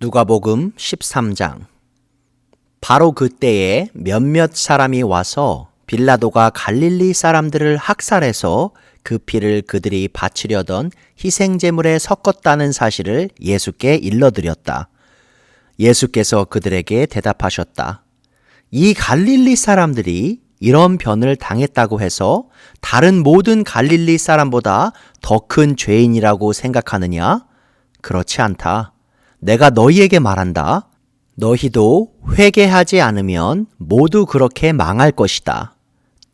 누가복음 13장. 바로 그때에 몇몇 사람이 와서 빌라도가 갈릴리 사람들을 학살해서 그 피를 그들이 바치려던 희생제물에 섞었다는 사실을 예수께 일러드렸다. 예수께서 그들에게 대답하셨다. 이 갈릴리 사람들이 이런 변을 당했다고 해서 다른 모든 갈릴리 사람보다 더 큰 죄인이라고 생각하느냐? 그렇지 않다. 내가 너희에게 말한다. 너희도 회개하지 않으면 모두 그렇게 망할 것이다.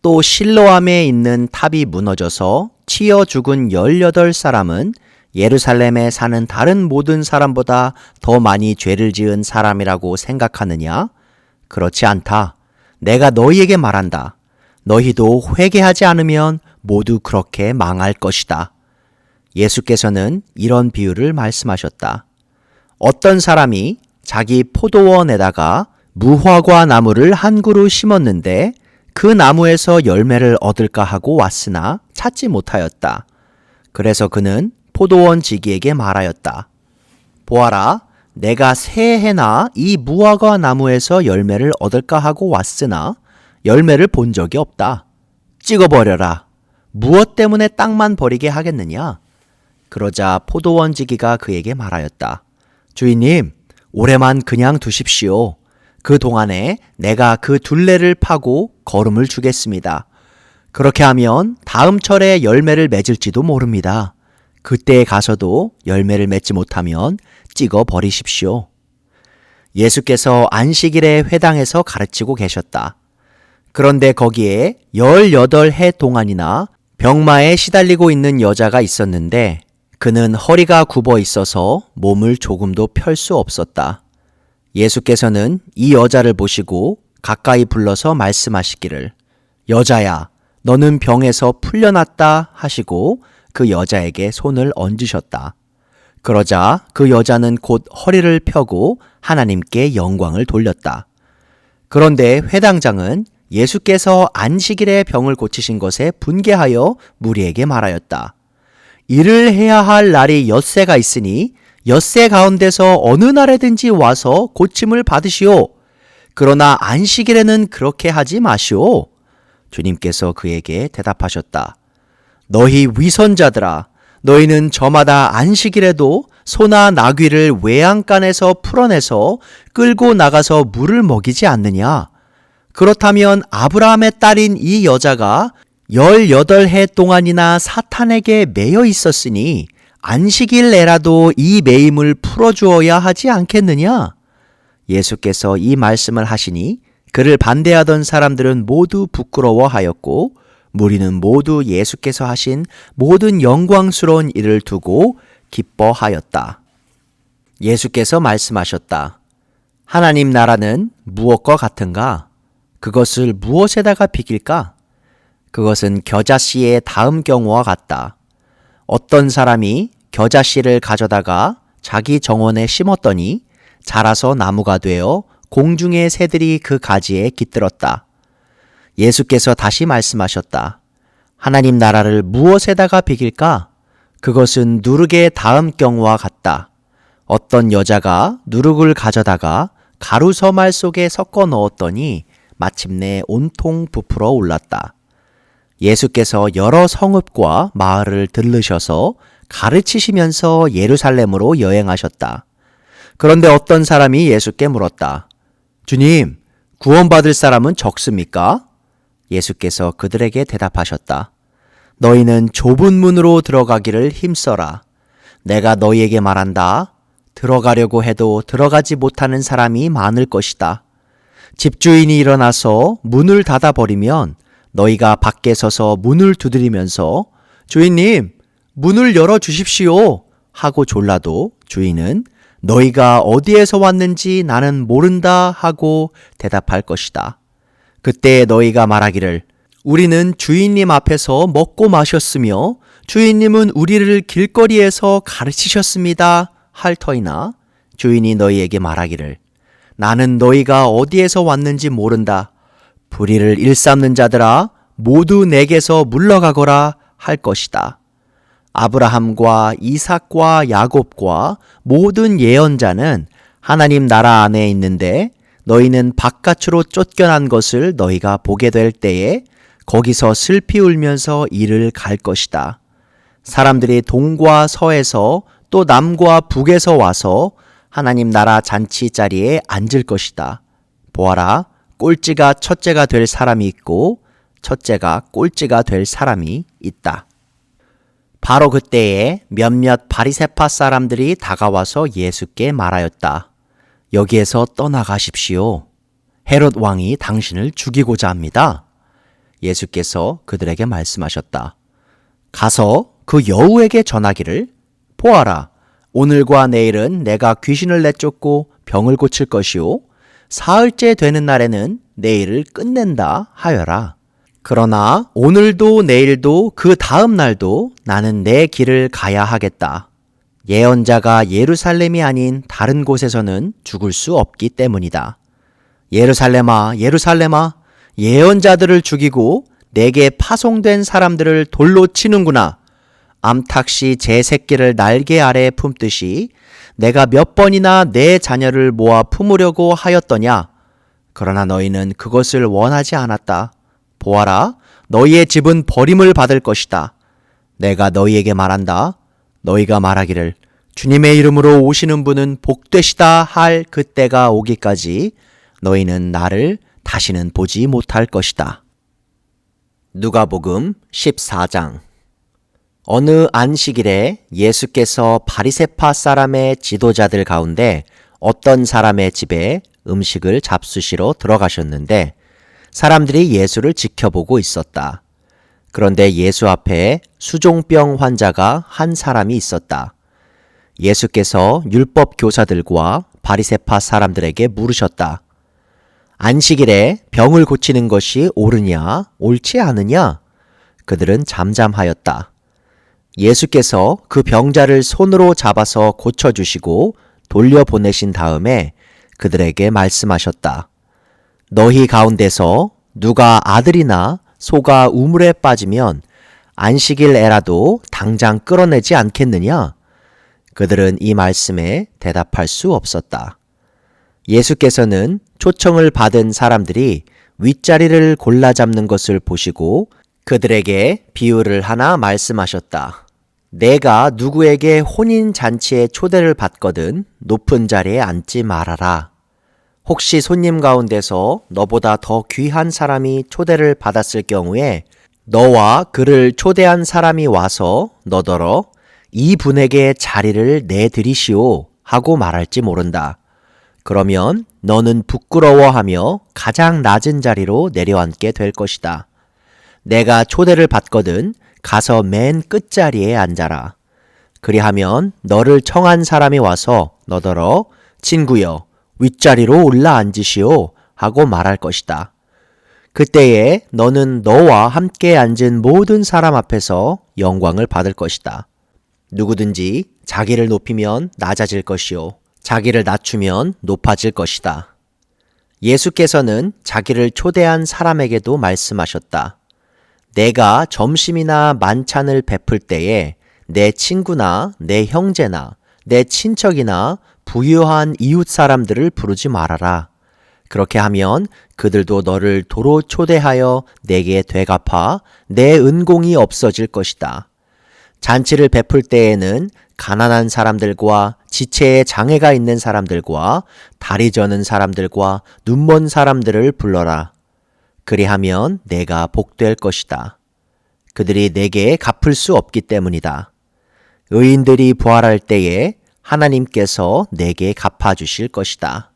또 실로암에 있는 탑이 무너져서 치여 죽은 18사람은 예루살렘에 사는 다른 모든 사람보다 더 많이 죄를 지은 사람이라고 생각하느냐? 그렇지 않다. 내가 너희에게 말한다. 너희도 회개하지 않으면 모두 그렇게 망할 것이다. 예수께서는 이런 비유를 말씀하셨다. 어떤 사람이 자기 포도원에다가 무화과 나무를 한 그루 심었는데 그 나무에서 열매를 얻을까 하고 왔으나 찾지 못하였다. 그래서 그는 포도원 지기에게 말하였다. 보아라, 내가 새해나 이 무화과 나무에서 열매를 얻을까 하고 왔으나 열매를 본 적이 없다. 찍어버려라. 무엇 때문에 땅만 버리게 하겠느냐? 그러자 포도원 지기가 그에게 말하였다. 주인님, 올해만 그냥 두십시오. 그 동안에 내가 그 둘레를 파고 거름을 주겠습니다. 그렇게 하면 다음 철에 열매를 맺을지도 모릅니다. 그때에 가서도 열매를 맺지 못하면 찍어 버리십시오. 예수께서 안식일에 회당에서 가르치고 계셨다. 그런데 거기에 18해 동안이나 병마에 시달리고 있는 여자가 있었는데 그는 허리가 굽어 있어서 몸을 조금도 펼 수 없었다. 예수께서는 이 여자를 보시고 가까이 불러서 말씀하시기를 여자야, 너는 병에서 풀려났다 하시고 그 여자에게 손을 얹으셨다. 그러자 그 여자는 곧 허리를 펴고 하나님께 영광을 돌렸다. 그런데 회당장은 예수께서 안식일에 병을 고치신 것에 분개하여 무리에게 말하였다. 일을 해야 할 날이 엿새가 있으니 엿새 가운데서 어느 날에든지 와서 고침을 받으시오. 그러나 안식일에는 그렇게 하지 마시오. 주님께서 그에게 대답하셨다. 너희 위선자들아, 너희는 저마다 안식일에도 소나 나귀를 외양간에서 풀어내서 끌고 나가서 물을 먹이지 않느냐? 그렇다면 아브라함의 딸인 이 여자가 18해 동안이나 사탄에게 매여 있었으니 안식일 내라도 이 매임을 풀어주어야 하지 않겠느냐? 예수께서 이 말씀을 하시니 그를 반대하던 사람들은 모두 부끄러워하였고 무리는 모두 예수께서 하신 모든 영광스러운 일을 두고 기뻐하였다. 예수께서 말씀하셨다. 하나님 나라는 무엇과 같은가? 그것을 무엇에다가 비길까? 그것은 겨자씨의 다음 경우와 같다. 어떤 사람이 겨자씨를 가져다가 자기 정원에 심었더니 자라서 나무가 되어 공중의 새들이 그 가지에 깃들었다. 예수께서 다시 말씀하셨다. 하나님 나라를 무엇에다가 비길까? 그것은 누룩의 다음 경우와 같다. 어떤 여자가 누룩을 가져다가 가루서말 속에 섞어 넣었더니 마침내 온통 부풀어 올랐다. 예수께서 여러 성읍과 마을을 들르셔서 가르치시면서 예루살렘으로 여행하셨다. 그런데 어떤 사람이 예수께 물었다. 주님, 구원받을 사람은 적습니까? 예수께서 그들에게 대답하셨다. 너희는 좁은 문으로 들어가기를 힘써라. 내가 너희에게 말한다. 들어가려고 해도 들어가지 못하는 사람이 많을 것이다. 집주인이 일어나서 문을 닫아버리면 너희가 밖에 서서 문을 두드리면서 주인님, 문을 열어주십시오 하고 졸라도 주인은 너희가 어디에서 왔는지 나는 모른다 하고 대답할 것이다. 그때 너희가 말하기를 우리는 주인님 앞에서 먹고 마셨으며 주인님은 우리를 길거리에서 가르치셨습니다 할 터이나 주인이 너희에게 말하기를 나는 너희가 어디에서 왔는지 모른다. 불의를 일삼는 자들아 모두 내게서 물러가거라 할 것이다. 아브라함과 이삭과 야곱과 모든 예언자는 하나님 나라 안에 있는데 너희는 바깥으로 쫓겨난 것을 너희가 보게 될 때에 거기서 슬피 울면서 이를 갈 것이다. 사람들이 동과 서에서 또 남과 북에서 와서 하나님 나라 잔치 자리에 앉을 것이다. 보아라, 꼴찌가 첫째가 될 사람이 있고 첫째가 꼴찌가 될 사람이 있다. 바로 그때에 몇몇 바리새파 사람들이 다가와서 예수께 말하였다. 여기에서 떠나가십시오. 헤롯 왕이 당신을 죽이고자 합니다. 예수께서 그들에게 말씀하셨다. 가서 그 여우에게 전하기를, 보아라, 오늘과 내일은 내가 귀신을 내쫓고 병을 고칠 것이요 사흘째 되는 날에는 내 일을 끝낸다 하여라. 그러나 오늘도 내일도 그 다음 날도 나는 내 길을 가야 하겠다. 예언자가 예루살렘이 아닌 다른 곳에서는 죽을 수 없기 때문이다. 예루살렘아, 예루살렘아, 예언자들을 죽이고 내게 파송된 사람들을 돌로 치는구나. 암탉이 제 새끼를 날개 아래 품듯이 내가 몇 번이나 내 자녀를 모아 품으려고 하였더냐. 그러나 너희는 그것을 원하지 않았다. 보아라, 너희의 집은 버림을 받을 것이다. 내가 너희에게 말한다. 너희가 말하기를 주님의 이름으로 오시는 분은 복되시다 할 그때가 오기까지 너희는 나를 다시는 보지 못할 것이다. 누가복음 14장. 어느 안식일에 예수께서 바리새파 사람의 지도자들 가운데 어떤 사람의 집에 음식을 잡수시러 들어가셨는데 사람들이 예수를 지켜보고 있었다. 그런데 예수 앞에 수종병 환자가 한 사람이 있었다. 예수께서 율법 교사들과 바리새파 사람들에게 물으셨다. 안식일에 병을 고치는 것이 옳으냐, 옳지 않으냐? 그들은 잠잠하였다. 예수께서 그 병자를 손으로 잡아서 고쳐주시고 돌려보내신 다음에 그들에게 말씀하셨다. 너희 가운데서 누가 아들이나 소가 우물에 빠지면 안식일 애라도 당장 끌어내지 않겠느냐? 그들은 이 말씀에 대답할 수 없었다. 예수께서는 초청을 받은 사람들이 윗자리를 골라 잡는 것을 보시고 그들에게 비유를 하나 말씀하셨다. 내가 누구에게 혼인잔치에 초대를 받거든 높은 자리에 앉지 말아라. 혹시 손님 가운데서 너보다 더 귀한 사람이 초대를 받았을 경우에 너와 그를 초대한 사람이 와서 너더러 이 분에게 자리를 내드리시오 하고 말할지 모른다. 그러면 너는 부끄러워하며 가장 낮은 자리로 내려앉게 될 것이다. 내가 초대를 받거든 가서 맨 끝자리에 앉아라. 그리하면 너를 청한 사람이 와서 너더러 친구여 윗자리로 올라앉으시오 하고 말할 것이다. 그때에 너는 너와 함께 앉은 모든 사람 앞에서 영광을 받을 것이다. 누구든지 자기를 높이면 낮아질 것이요 자기를 낮추면 높아질 것이다. 예수께서는 자기를 초대한 사람에게도 말씀하셨다. 내가 점심이나 만찬을 베풀 때에 내 친구나 내 형제나 내 친척이나 부유한 이웃 사람들을 부르지 말아라. 그렇게 하면 그들도 너를 도로 초대하여 내게 되갚아 내 은공이 없어질 것이다. 잔치를 베풀 때에는 가난한 사람들과 지체에 장애가 있는 사람들과 다리 저는 사람들과 눈먼 사람들을 불러라. 그리하면 내가 복될 것이다. 그들이 내게 갚을 수 없기 때문이다. 의인들이 부활할 때에 하나님께서 내게 갚아주실 것이다.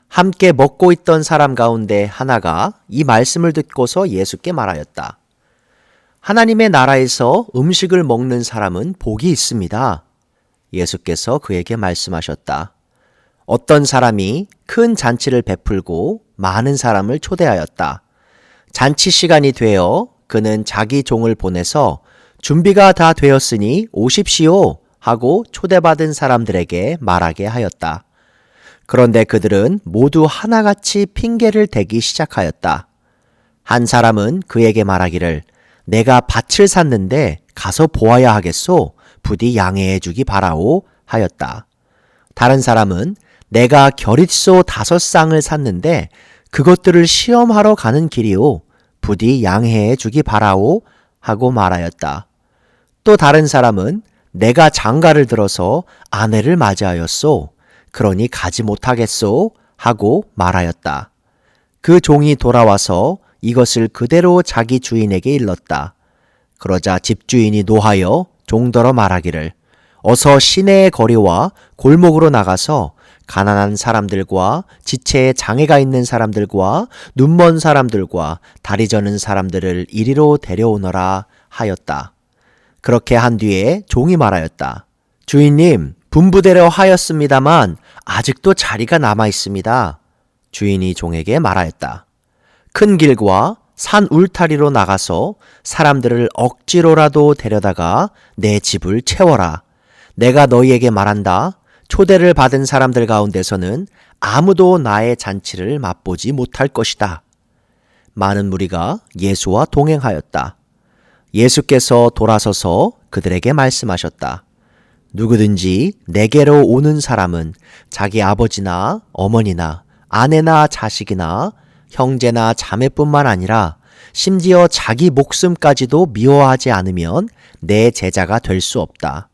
함께 먹고 있던 사람 가운데 하나가 이 말씀을 듣고서 예수께 말하였다. 하나님의 나라에서 음식을 먹는 사람은 복이 있습니다. 예수께서 그에게 말씀하셨다. 어떤 사람이 큰 잔치를 베풀고 많은 사람을 초대하였다. 잔치 시간이 되어 그는 자기 종을 보내서 준비가 다 되었으니 오십시오 하고 초대받은 사람들에게 말하게 하였다. 그런데 그들은 모두 하나같이 핑계를 대기 시작하였다. 한 사람은 그에게 말하기를 내가 밭을 샀는데 가서 보아야 하겠소. 부디 양해해 주기 바라오 하였다. 다른 사람은 내가 겨릿소 5쌍을 샀는데 그것들을 시험하러 가는 길이오. 부디 양해해 주기 바라오. 하고 말하였다. 또 다른 사람은 내가 장가를 들어서 아내를 맞이하였소. 그러니 가지 못하겠소. 하고 말하였다. 그 종이 돌아와서 이것을 그대로 자기 주인에게 일렀다. 그러자 집주인이 노하여 종더러 말하기를 어서 시내의 거리와 골목으로 나가서 가난한 사람들과 지체에 장애가 있는 사람들과 눈먼 사람들과 다리 저는 사람들을 이리로 데려오너라 하였다. 그렇게 한 뒤에 종이 말하였다. 주인님, 분부대로 하였습니다만 아직도 자리가 남아 있습니다. 주인이 종에게 말하였다. 큰 길과 산 울타리로 나가서 사람들을 억지로라도 데려다가 내 집을 채워라. 내가 너희에게 말한다. 초대를 받은 사람들 가운데서는 아무도 나의 잔치를 맛보지 못할 것이다. 많은 무리가 예수와 동행하였다. 예수께서 돌아서서 그들에게 말씀하셨다. 누구든지 내게로 오는 사람은 자기 아버지나 어머니나 아내나 자식이나 형제나 자매뿐만 아니라 심지어 자기 목숨까지도 미워하지 않으면 내 제자가 될 수 없다.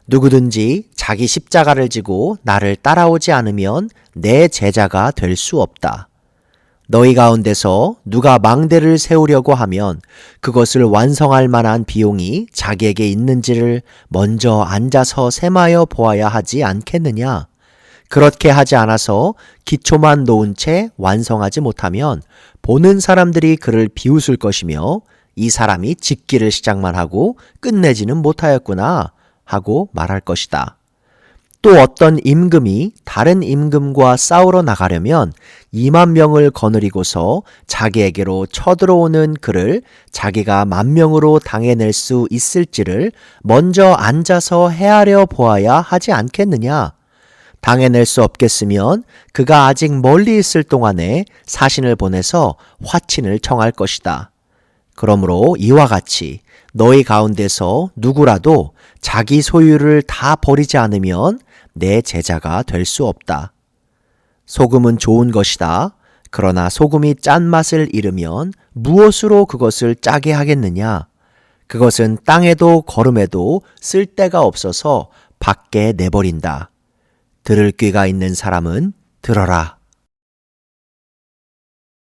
누구든지 자기 십자가를 지고 나를 따라오지 않으면 내 제자가 될 수 없다. 너희 가운데서 누가 망대를 세우려고 하면 그것을 완성할 만한 비용이 자기에게 있는지를 먼저 앉아서 셈하여 보아야 하지 않겠느냐? 그렇게 하지 않아서 기초만 놓은 채 완성하지 못하면 보는 사람들이 그를 비웃을 것이며 이 사람이 짓기를 시작만 하고 끝내지는 못하였구나 하고 말할 것이다. 또 어떤 임금이 다른 임금과 싸우러 나가려면 2만 명을 거느리고서 자기에게로 쳐들어오는 그를 자기가 10,000명으로 당해낼 수 있을지를 먼저 앉아서 헤아려 보아야 하지 않겠느냐? 당해낼 수 없겠으면 그가 아직 멀리 있을 동안에 사신을 보내서 화친을 청할 것이다. 그러므로 이와 같이 너희 가운데서 누구라도 자기 소유를 다 버리지 않으면 내 제자가 될 수 없다. 소금은 좋은 것이다. 그러나 소금이 짠맛을 잃으면 무엇으로 그것을 짜게 하겠느냐? 그것은 땅에도 거름에도 쓸 데가 없어서 밖에 내버린다. 들을 귀가 있는 사람은 들어라.